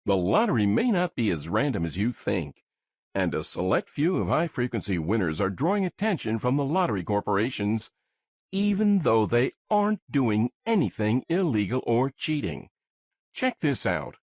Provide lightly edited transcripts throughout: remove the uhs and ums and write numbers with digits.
The lottery may not be as random as you think, and a select few of high-frequency winners are drawing attention from the lottery corporations, even though they aren't doing anything illegal or cheating. Check this out.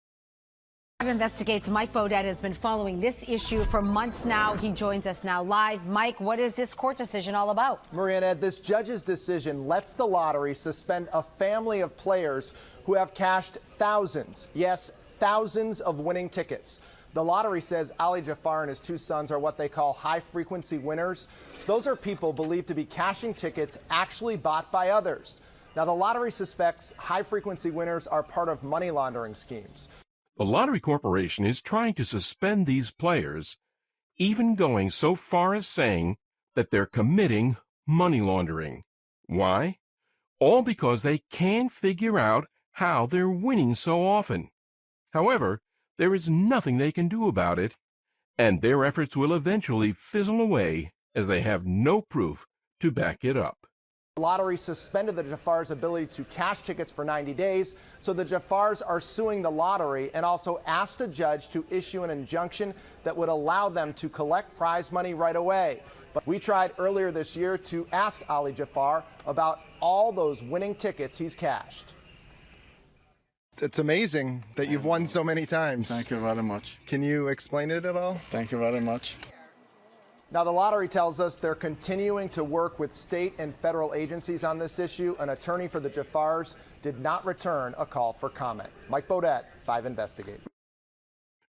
Investigates Mike Beaudet has been following this issue for months now. He joins us now live. Mike, what is this court decision all about? Maria and Ed, this judge's decision lets the lottery suspend a family of players who have cashed thousands, yes, thousands of winning tickets. The lottery says Ali Jafar and his two sons are what they call high-frequency winners. Those are people believed to be cashing tickets actually bought by others. Now, the lottery suspects high-frequency winners are part of money laundering schemes. The Lottery Corporation is trying to suspend these players, even going so far as saying that they're committing money laundering. Why? All because they can't figure out how they're winning so often. However, there is nothing they can do about it, and their efforts will eventually fizzle away as they have no proof to back it up. The lottery suspended the Jafars' ability to cash tickets for 90 days, so the Jafars are suing the lottery and also asked a judge to issue an injunction that would allow them to collect prize money right away. But we tried earlier this year to ask Ali Jafar about all those winning tickets he's cashed. It's amazing that you've won so many times. Thank you very much. Can you explain it at all? Thank you very much. Now, the lottery tells us they're continuing to work with state and federal agencies on this issue. An attorney for the Jafars did not return a call for comment. Mike Beaudet, 5 Investigate.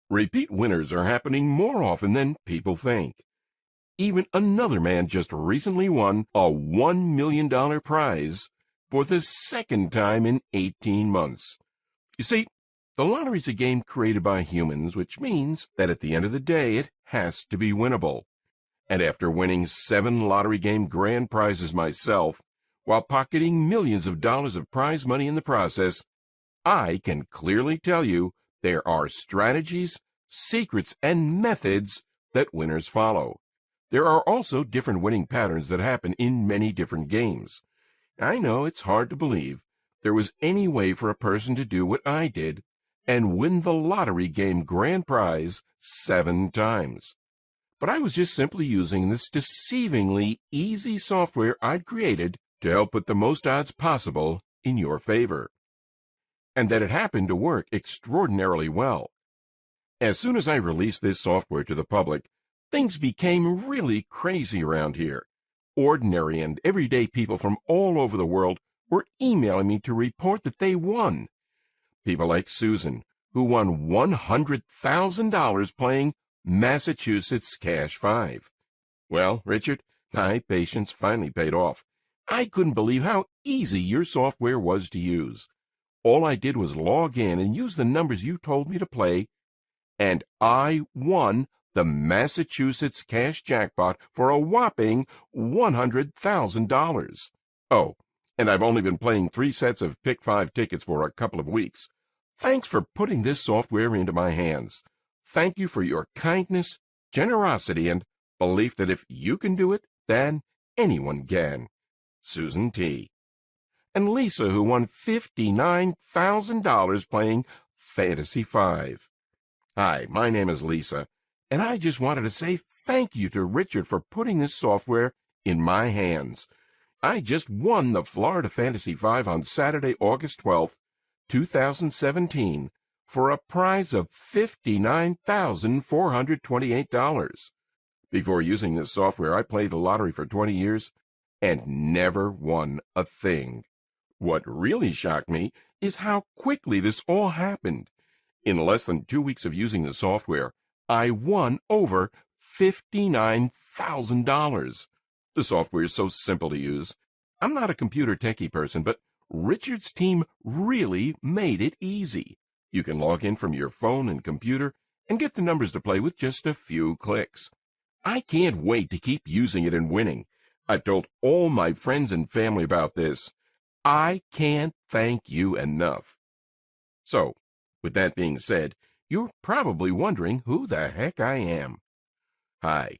Repeat winners are happening more often than people think. Even another man just recently won a $1 million prize for the second time in 18 months. You see, the lottery's a game created by humans, which means that at the end of the day, it has to be winnable. And after winning 7 lottery game grand prizes myself, while pocketing millions of dollars of prize money in the process, I can clearly tell you there are strategies, secrets, and methods that winners follow. There are also different winning patterns that happen in many different games. I know it's hard to believe there was any way for a person to do what I did and win the lottery game grand prize 7 times. But I was just simply using this deceivingly easy software I'd created to help put the most odds possible in your favor. And that it happened to work extraordinarily well. As soon as I released this software to the public, things became really crazy around here. Ordinary and everyday people from all over the world were emailing me to report that they won. People like Susan, who won $100,000 playing Massachusetts Cash 5. Well, Richard, my patience finally paid off. I couldn't believe how easy your software was to use. All I did was log in and use the numbers you told me to play, and I won the Massachusetts Cash Jackpot for a whopping $100,000. Oh, and I've only been playing 3 sets of Pick 5 tickets for a couple of weeks. Thanks for putting this software into my hands. Thank you for your kindness, generosity, and belief that if you can do it, then anyone can. Susan T. And Lisa, who won $59,000 playing Fantasy 5. Hi, my name is Lisa, and I just wanted to say thank you to Richard for putting this software in my hands. I just won the Florida Fantasy 5 on Saturday, August 12th, 2017, for a prize of $59,428. Before using this software, I played the lottery for 20 years and never won a thing. What really shocked me is how quickly this all happened. In less than 2 weeks of using the software, I won over $59,000. The software is so simple to use. I'm not a computer techie person, but Richard's team really made it easy. You can log in from your phone and computer and get the numbers to play with just a few clicks. I can't wait to keep using it and winning. I've told all my friends and family about this. I can't thank you enough. So, with that being said, you're probably wondering who the heck I am. Hi,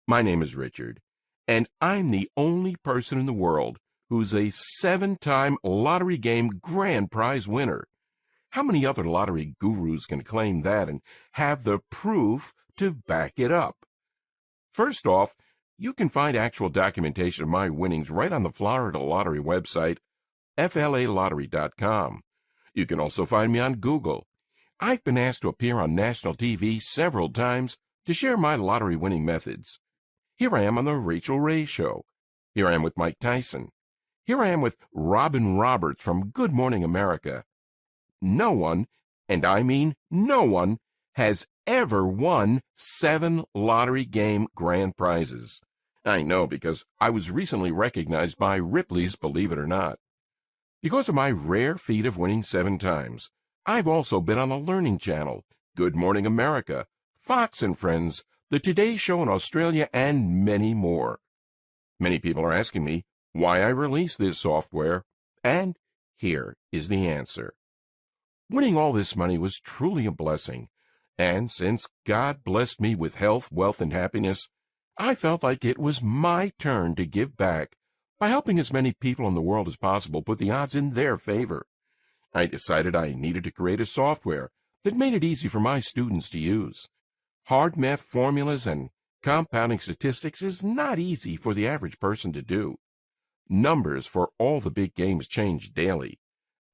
my name is Richard, and I'm the only person in the world who's a 7-time lottery game grand prize winner. How many other lottery gurus can claim that and have the proof to back it up? First off, you can find actual documentation of my winnings right on the Florida Lottery website, flalottery.com. You can also find me on Google. I've been asked to appear on national TV several times to share my lottery winning methods. Here I am on The Rachel Ray Show. Here I am with Mike Tyson. Here I am with Robin Roberts from Good Morning America. No one, and I mean no one, has ever won 7 lottery game grand prizes. I know because I was recently recognized by Ripley's Believe It or Not. Because of my rare feat of winning 7 times, I've also been on the Learning Channel, Good Morning America, Fox and Friends, The Today Show in Australia, and many more. Many people are asking me why I release this software, and here is the answer. Winning all this money was truly a blessing, and since God blessed me with health, wealth, and happiness, I felt like it was my turn to give back by helping as many people in the world as possible put the odds in their favor. I decided I needed to create a software that made it easy for my students to use. Hard math formulas and compounding statistics is not easy for the average person to do. Numbers for all the big games change daily,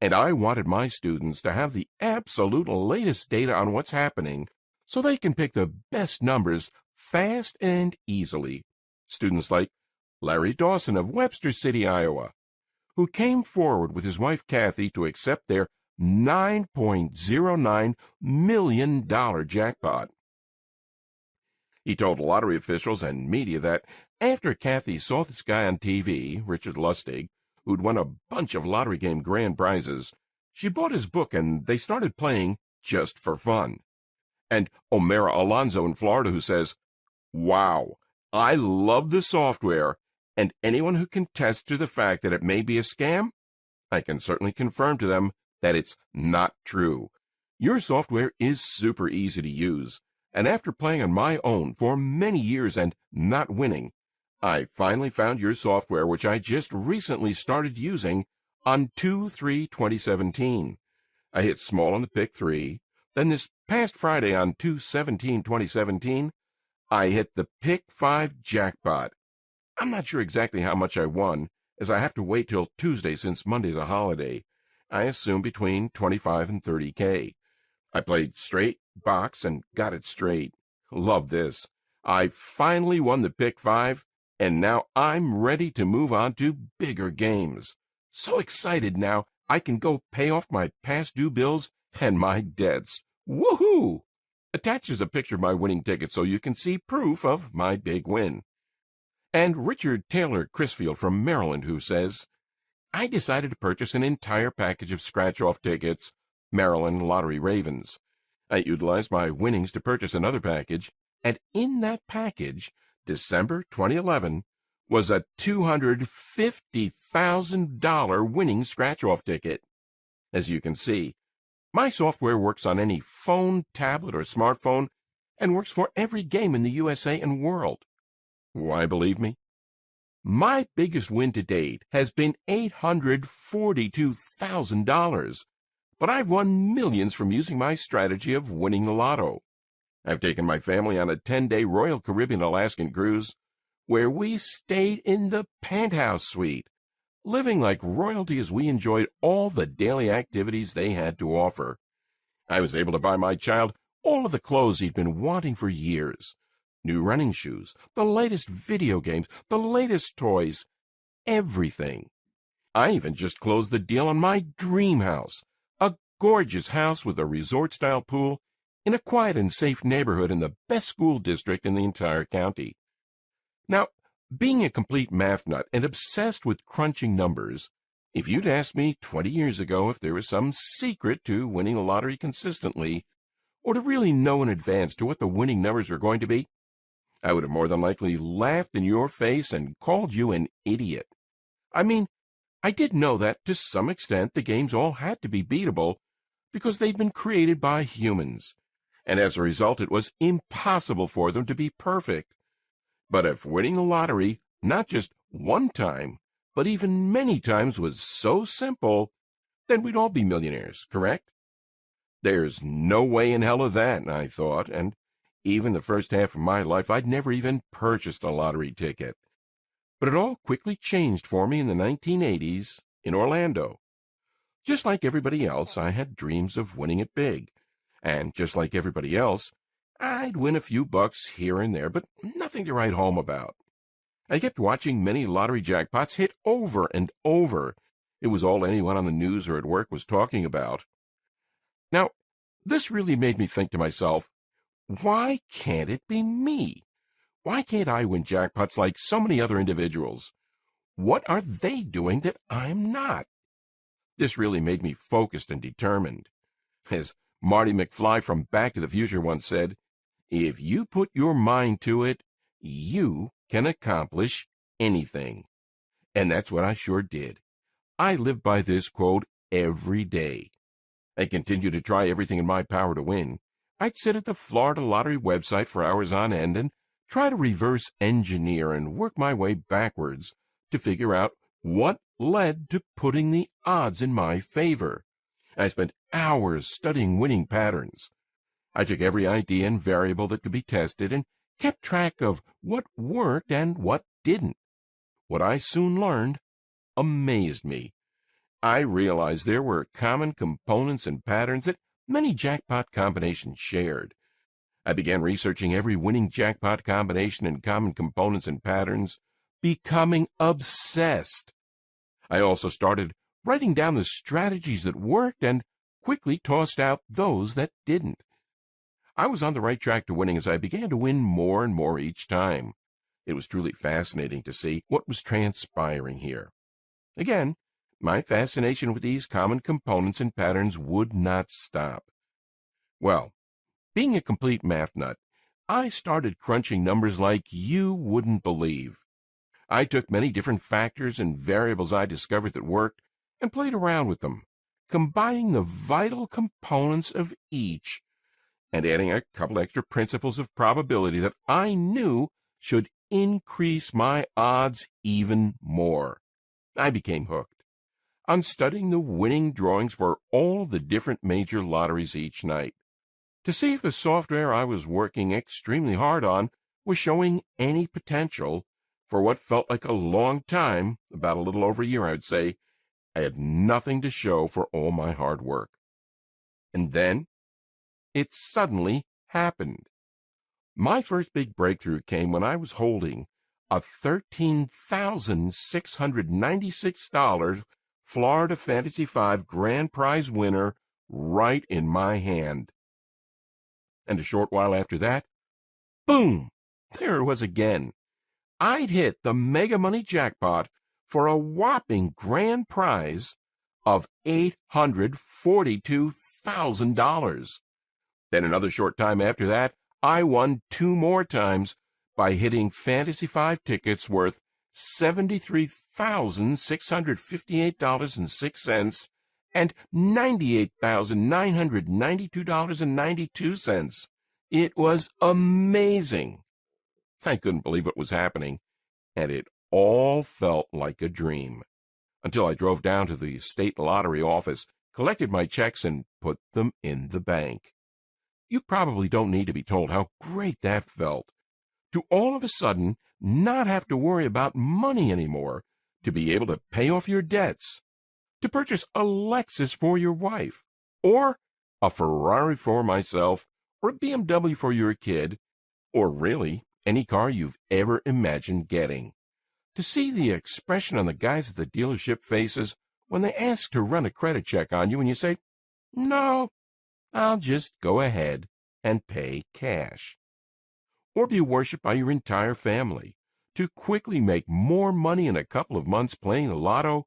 and I wanted my students to have the absolute latest data on what's happening so they can pick the best numbers fast and easily. Students like Larry Dawson of Webster City, Iowa, who came forward with his wife Kathy to accept their $9.09 million jackpot. He told lottery officials and media that after Kathy saw this guy on TV, Richard Lustig, who'd won a bunch of lottery game grand prizes, she bought his book and they started playing just for fun. And Omera Alonso in Florida, who says, "Wow, I love the software, and anyone who can attest to the fact that it may be a scam, I can certainly confirm to them that it's not true. Your software is super easy to use, and after playing on my own for many years and not winning, I finally found your software, which I just recently started using on 2/3/2017. I hit small on the pick 3, then this past Friday on 2/17/2017, I hit the pick 5 jackpot. I'm not sure exactly how much I won, as I have to wait till Tuesday since Monday's a holiday. I assume between 25 and 30K. I played straight, box, and got it straight. Love this. I finally won the pick 5, and now I'm ready to move on to bigger games. So excited now, I can go pay off my past due bills and my debts. Woohoo! Attached is a picture of my winning ticket so you can see proof of my big win. And Richard Taylor Crisfield from Maryland, who says, I decided to purchase an entire package of scratch-off tickets, Maryland Lottery Ravens. I utilized my winnings to purchase another package, and in that package, December 2011, was a $250,000 winning scratch-off ticket. As you can see, my software works on any phone, tablet, or smartphone, and works for every game in the USA and world. Why believe me? My biggest win to date has been $842,000, but I've won millions from using my strategy of winning the lotto. I've taken my family on a 10-day Royal Caribbean Alaskan cruise where we stayed in the penthouse suite, living like royalty as we enjoyed all the daily activities they had to offer. I was able to buy my child all of the clothes he'd been wanting for years. New running shoes, the latest video games, the latest toys, everything. I even just closed the deal on my dream house, a gorgeous house with a resort-style pool in a quiet and safe neighborhood in the best school district in the entire county. Now, being a complete math nut and obsessed with crunching numbers, if you'd asked me 20 years ago if there was some secret to winning the lottery consistently, or to really know in advance to what the winning numbers were going to be, I would have more than likely laughed in your face and called you an idiot. I mean, I did know that to some extent the games all had to be beatable because they'd been created by humans, and as a result it was impossible for them to be perfect. But if winning the lottery, not just one time, but even many times was so simple, then we'd all be millionaires, correct? There's no way in hell of that, I thought, and even the first half of my life I'd never even purchased a lottery ticket. But it all quickly changed for me in the 1980s in Orlando. Just like everybody else, I had dreams of winning it big. And just like everybody else, I'd win a few bucks here and there, but nothing to write home about. I kept watching many lottery jackpots hit over and over. It was all anyone on the news or at work was talking about. Now, this really made me think to myself, why can't it be me? Why can't I win jackpots like so many other individuals? What are they doing that I'm not? This really made me focused and determined. As Marty McFly from Back to the Future once said, if you put your mind to it, you can accomplish anything. And that's what I sure did. I live by this quote every day. I continue to try everything in my power to win. I'd sit at the Florida Lottery website for hours on end and try to reverse engineer and work my way backwards to figure out what led to putting the odds in my favor. I spent hours studying winning patterns. I took every idea and variable that could be tested and kept track of what worked and what didn't. What I soon learned amazed me. I realized there were common components and patterns that many jackpot combinations shared. I began researching every winning jackpot combination and common components and patterns, becoming obsessed. I also started writing down the strategies that worked and quickly tossed out those that didn't. I was on the right track to winning as I began to win more and more each time. It was truly fascinating to see what was transpiring here. Again, my fascination with these common components and patterns would not stop. Well, being a complete math nut, I started crunching numbers like you wouldn't believe. I took many different factors and variables I discovered that worked and played around with them, combining the vital components of each and adding a couple extra principles of probability that I knew should increase my odds even more. I became hooked on studying the winning drawings for all the different major lotteries each night to see if the software I was working extremely hard on was showing any potential. For what felt like a long time, about a little over a year, I would say, I had nothing to show for all my hard work. And then it suddenly happened. My first big breakthrough came when I was holding a $13,696 Florida Fantasy 5 grand prize winner right in my hand. And a short while after that, boom, there it was again. I'd hit the mega money jackpot for a whopping grand prize of $842,000. Then another short time after that, I won 2 more times by hitting Fantasy 5 tickets worth $73,658.06 and $98,992.92. It was amazing. I couldn't believe what was happening, and it all felt like a dream. Until I drove down to the state lottery office, collected my checks, and put them in the bank. You probably don't need to be told how great that felt. To all of a sudden not have to worry about money anymore, to be able to pay off your debts, to purchase a Lexus for your wife, or a Ferrari for myself, or a BMW for your kid, or really any car you've ever imagined getting. To see the expression on the guys at the dealership faces when they ask to run a credit check on you and you say, "No, I'll just go ahead and pay cash." Or be worshipped by your entire family to quickly make more money in a couple of months playing the lotto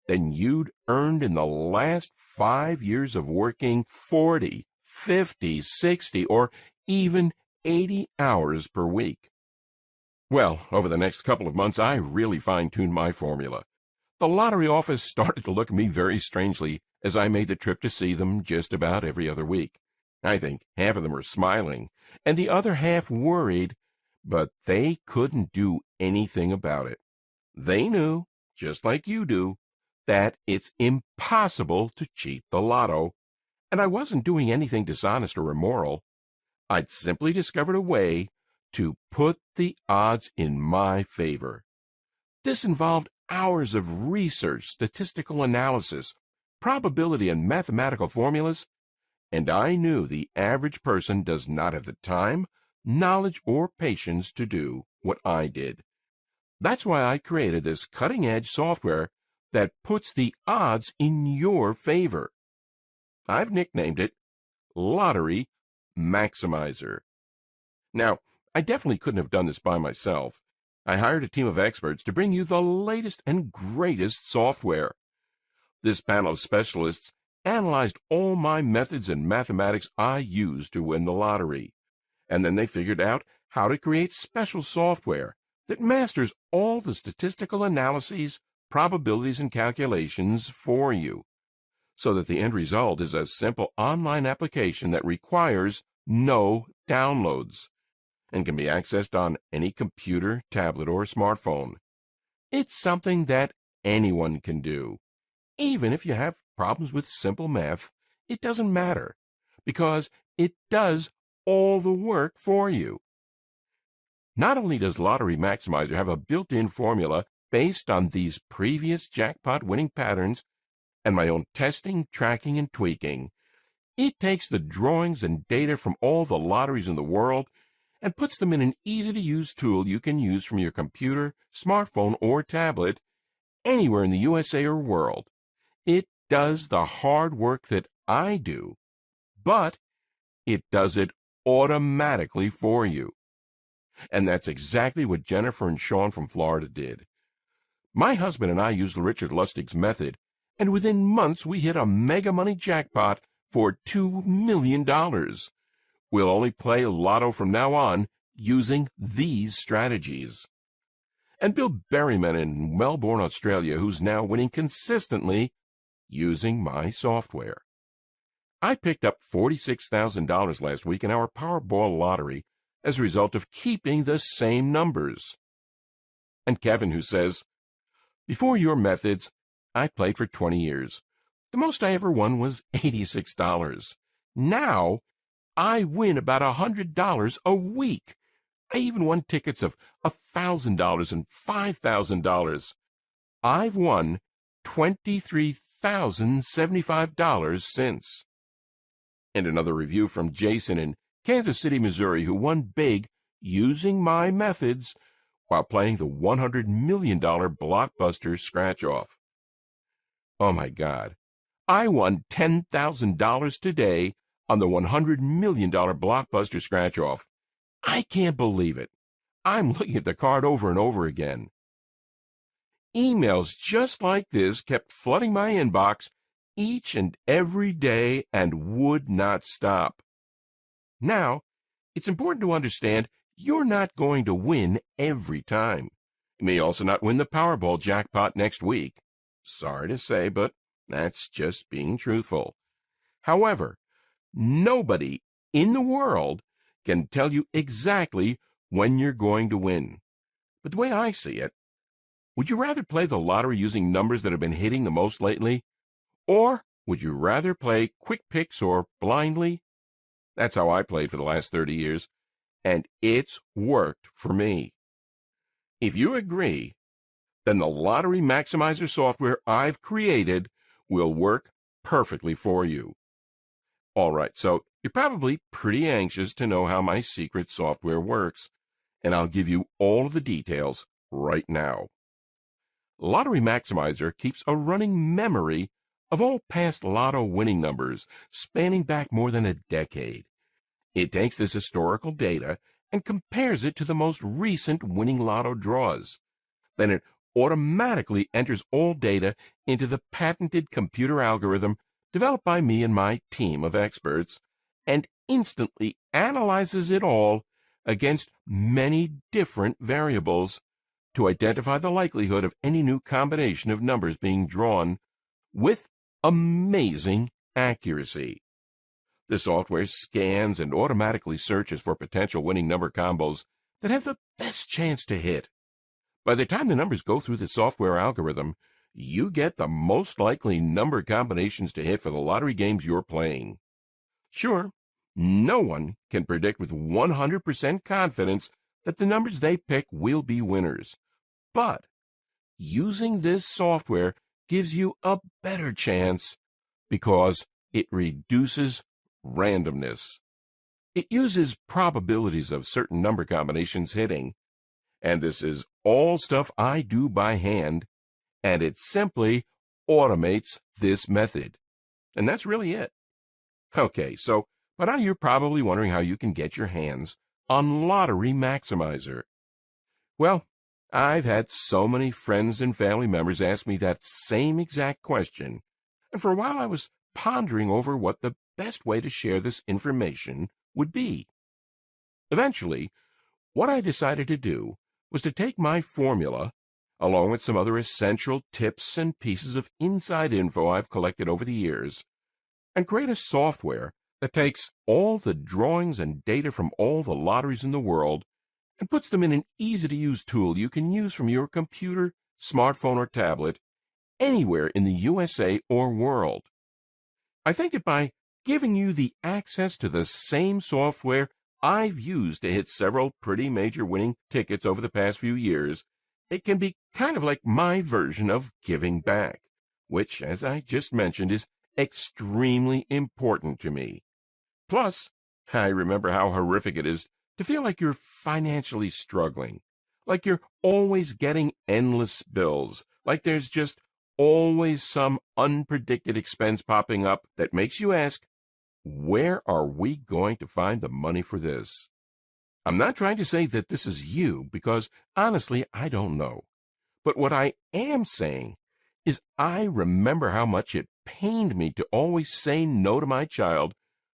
than you'd earned in the last 5 years of working 40, 50, 60, or even 80 hours per week. Well, over the next couple of months, I really fine-tuned my formula. The lottery office started to look at me very strangely as I made the trip to see them just about every other week. I think half of them were smiling, and the other half worried, but they couldn't do anything about it. They knew, just like you do, that it's impossible to cheat the lotto, And I wasn't doing anything dishonest or immoral. I'd simply discovered a way to put the odds in my favor. This involved hours of research, statistical analysis, probability, and mathematical formulas, and I knew the average person does not have the time, knowledge, or patience to do what I did. That's why I created this cutting-edge software that puts the odds in your favor. I've nicknamed it Lottery Maximizer. Now, I definitely couldn't have done this by myself. I hired a team of experts to bring you the latest and greatest software. This panel of specialists analyzed all my methods and mathematics I used to win the lottery, and then they figured out how to create special software that masters all the statistical analyses, probabilities, and calculations for you, so that the end result is a simple online application that requires no downloads and can be accessed on any computer, tablet, or smartphone. It's something that anyone can do. Even if you have problems with simple math, it doesn't matter, because it does all the work for you. Not only does Lottery Maximizer have a built-in formula based on these previous jackpot winning patterns and my own testing, tracking, and tweaking, it takes the drawings and data from all the lotteries in the world and puts them in an easy-to-use tool you can use from your computer, smartphone, or tablet anywhere in the USA or world. It does the hard work that I do, but it does it automatically for you. And that's exactly what Jennifer and Sean from Florida did. My husband and I used Richard Lustig's method, and within months we hit a mega money jackpot for $2 million. We'll only play Lotto from now on using these strategies. And Bill Berryman in Melbourne, Australia, who's now winning consistently using my software. I picked up $46,000 last week in our Powerball lottery as a result of keeping the same numbers. And Kevin, who says, before your methods, I played for 20 years. The most I ever won was $86. Now, I win about $100 a week. I even won tickets of $1,000 and $5,000. I've won $23,075 since. And another review from Jason in Kansas City, Missouri, who won big using my methods while playing the $100 million blockbuster scratch-off. Oh my God, I won $10,000 today on the $100 million blockbuster scratch-off. I can't believe it. I'm looking at the card over and over again. Emails just like this kept flooding my inbox each and every day and would not stop. Now, it's important to understand you're not going to win every time. You may also not win the Powerball jackpot next week. Sorry to say, but that's just being truthful. However, nobody in the world can tell you exactly when you're going to win. But the way I see it, would you rather play the lottery using numbers that have been hitting the most lately? Or would you rather play quick picks or blindly? That's how I played for the last 30 years, and it's worked for me. If you agree, then the Lottery Maximizer software I've created will work perfectly for you. All right, so you're probably pretty anxious to know how my secret software works, and I'll give you all of the details right now. Lottery Maximizer keeps a running memory of all past lotto winning numbers spanning back more than a decade. It takes this historical data and compares it to the most recent winning lotto draws. Then it automatically enters all data into the patented computer algorithm developed by me and my team of experts, and instantly analyzes it all against many different variables to identify the likelihood of any new combination of numbers being drawn with amazing accuracy. The software scans and automatically searches for potential winning number combos that have the best chance to hit. By the time the numbers go through the software algorithm, you get the most likely number combinations to hit for the lottery games you're playing. Sure, no one can predict with 100% confidence that the numbers they pick will be winners. But using this software gives you a better chance because it reduces randomness. It uses probabilities of certain number combinations hitting, and this is all stuff I do by hand, and it simply automates this method. And that's really it. Okay, so by now you're probably wondering how you can get your hands on Lottery Maximizer. Well, I've had so many friends and family members ask me that same exact question, and for a while I was pondering over what the best way to share this information would be. Eventually, what I decided to do was to take my formula, along with some other essential tips and pieces of inside info I've collected over the years, and create a software that takes all the drawings and data from all the lotteries in the world and puts them in an easy-to-use tool you can use from your computer, smartphone, or tablet anywhere in the USA or world. I think that by giving you the access to the same software I've used to hit several pretty major winning tickets over the past few years, it can be kind of like my version of giving back, which, as I just mentioned, is extremely important to me. Plus, I remember how horrific it is to feel like you're financially struggling, like you're always getting endless bills, like there's just always some unpredicted expense popping up that makes you ask, where are we going to find the money for this? I'm not trying to say that this is you, because honestly, I don't know. But what I am saying is I remember how much it pained me to always say no to my child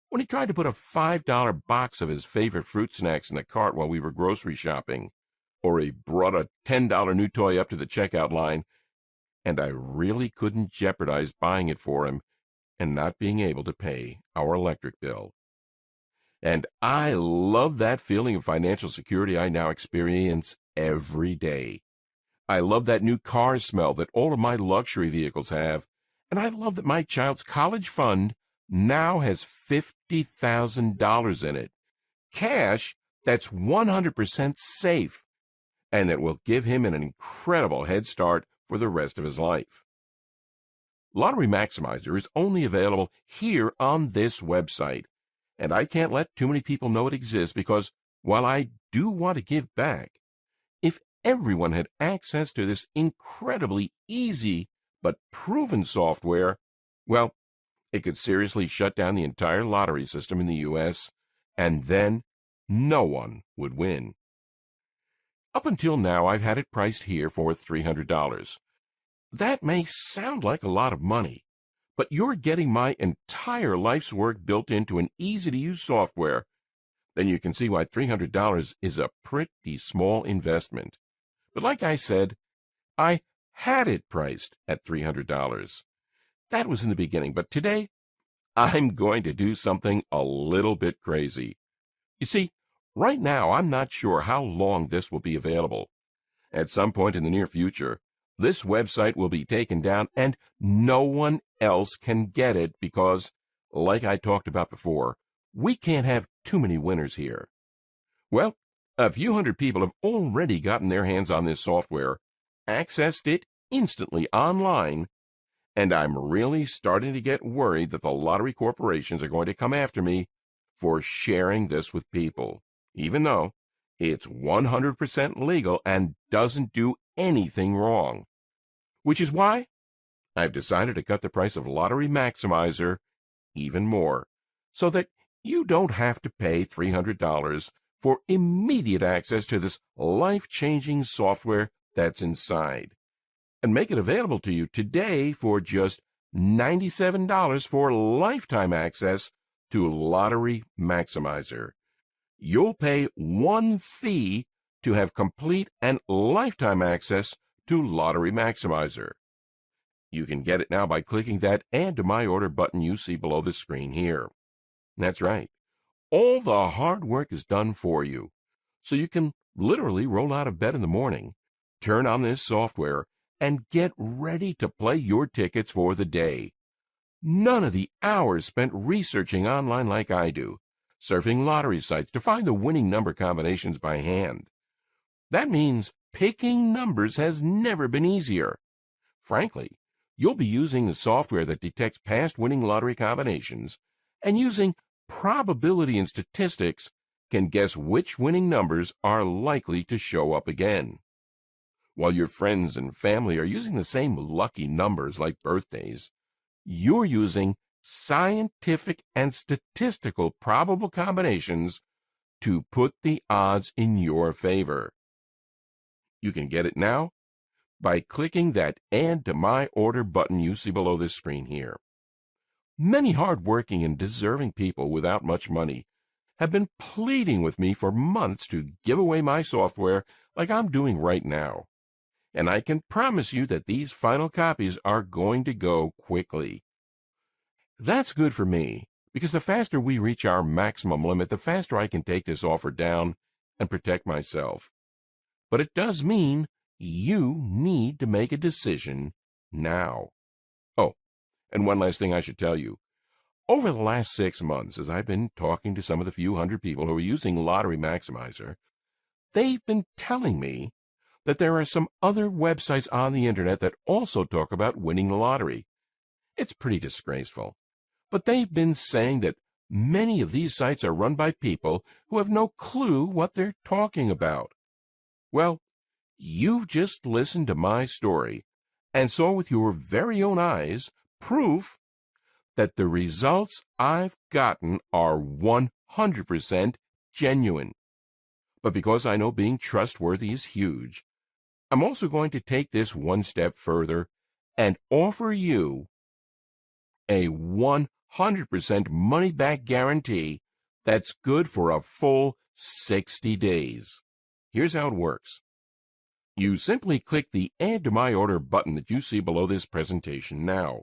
when he tried to put a $5 box of his favorite fruit snacks in the cart while we were grocery shopping, or he brought a $10 new toy up to the checkout line, and I really couldn't jeopardize buying it for him and not being able to pay our electric bill. And I love that feeling of financial security I now experience every day. I love that new car smell that all of my luxury vehicles have, and I love that my child's college fund now has $50,000 in it, cash that's 100% safe, and that will give him an incredible head start for the rest of his life. Lottery Maximizer is only available here on this website, and I can't let too many people know it exists because, while I do want to give back, if everyone had access to this incredibly easy but proven software, well, it could seriously shut down the entire lottery system in the U.S., and then no one would win. Up until now, I've had it priced here for $300. That may sound like a lot of money, but you're getting my entire life's work built into an easy-to-use software. Then you can see why $300 is a pretty small investment. But like I said, I had it priced at $300. That was in the beginning, but today I'm going to do something a little bit crazy. You see, right now I'm not sure how long this will be available. At some point in the near future, this website will be taken down and no one else can get it because, like I talked about before, we can't have too many winners here. Well, a few hundred people have already gotten their hands on this software, accessed it instantly online, and I'm really starting to get worried that the lottery corporations are going to come after me for sharing this with people, even though it's 100% legal and doesn't do anything wrong. Which is why I've decided to cut the price of Lottery Maximizer even more, so that you don't have to pay $300 for immediate access to this life-changing software that's inside, and make it available to you today for just $97 for lifetime access to Lottery Maximizer. You'll pay one fee to have complete and lifetime access to Lottery Maximizer. You can get it now by clicking that Add to My Order button you see below the screen here. That's right. All the hard work is done for you, so you can literally roll out of bed in the morning, turn on this software, and get ready to play your tickets for the day. None of the hours spent researching online like I do, surfing lottery sites to find the winning number combinations by hand. That means picking numbers has never been easier. Frankly, you'll be using the software that detects past winning lottery combinations and using probability and statistics can guess which winning numbers are likely to show up again. While your friends and family are using the same lucky numbers like birthdays, you're using scientific and statistical probable combinations to put the odds in your favor. You can get it now by clicking that Add to My Order button you see below this screen here. Many hard-working and deserving people without much money have been pleading with me for months to give away my software like I'm doing right now. And I can promise you that these final copies are going to go quickly. That's good for me, because the faster we reach our maximum limit, the faster I can take this offer down and protect myself. But it does mean you need to make a decision now. Oh, and one last thing I should tell you. Over the last 6 months, as I've been talking to some of the few hundred people who are using Lottery Maximizer, they've been telling me that there are some other websites on the internet that also talk about winning the lottery. It's pretty disgraceful. But they've been saying that many of these sites are run by people who have no clue what they're talking about. Well, you've just listened to my story and saw with your very own eyes proof that the results I've gotten are 100% genuine. But because I know being trustworthy is huge, I'm also going to take this one step further and offer you a 100% money-back guarantee that's good for a full 60 days. Here's how it works. You simply click the Add to My Order button that you see below this presentation now.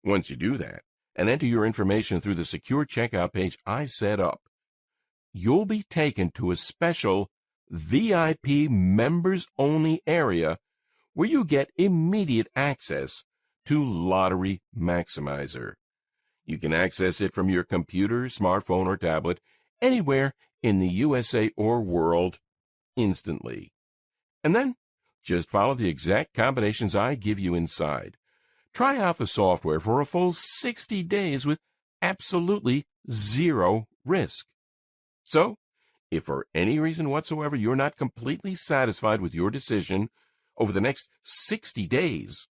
Once you do that, and enter your information through the secure checkout page I've set up, you'll be taken to a special VIP members-only area where you get immediate access to Lottery Maximizer. You can access it from your computer, smartphone, or tablet anywhere in the USA or world instantly. And then just follow the exact combinations I give you inside. Try out the software for a full 60 days with absolutely zero risk. So, if for any reason whatsoever you're not completely satisfied with your decision over the next 60 days,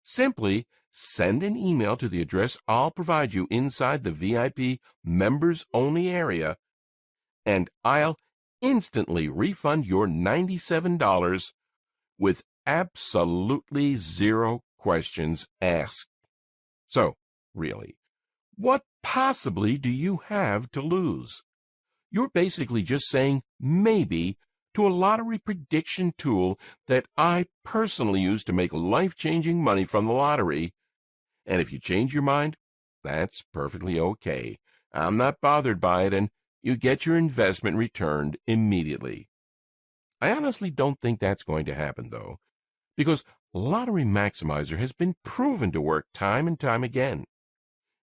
simply send an email to the address I'll provide you inside the VIP members-only area, and I'll instantly refund your $97 with absolutely zero questions asked. So, really, what possibly do you have to lose? You're basically just saying maybe to a lottery prediction tool that I personally use to make life-changing money from the lottery. And if you change your mind, that's perfectly okay. I'm not bothered by it, and you get your investment returned immediately. I honestly don't think that's going to happen, though, because Lottery Maximizer has been proven to work time and time again.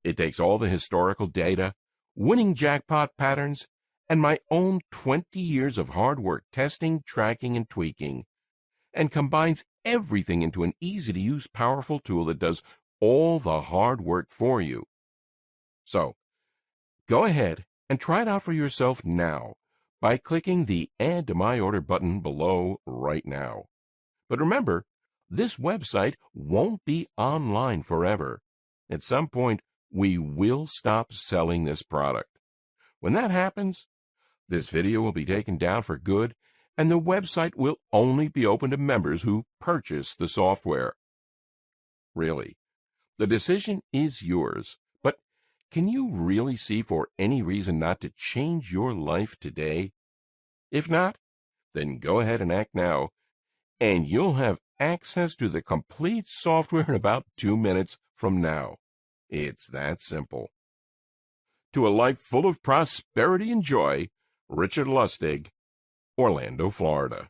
It takes all the historical data, winning jackpot patterns, and my own 20 years of hard work testing, tracking, and tweaking, and combines everything into an easy-to-use, powerful tool that does all the hard work for you. So, go ahead and try it out for yourself now by clicking the Add to My Order button below right now. But remember, this website won't be online forever. At some point, we will stop selling this product. When that happens, this video will be taken down for good, and the website will only be open to members who purchase the software. Really, the decision is yours, but can you really see for any reason not to change your life today? If not, then go ahead and act now, and you'll have access to the complete software in about 2 minutes from now. It's that simple. To a life full of prosperity and joy, Richard Lustig, Orlando, Florida.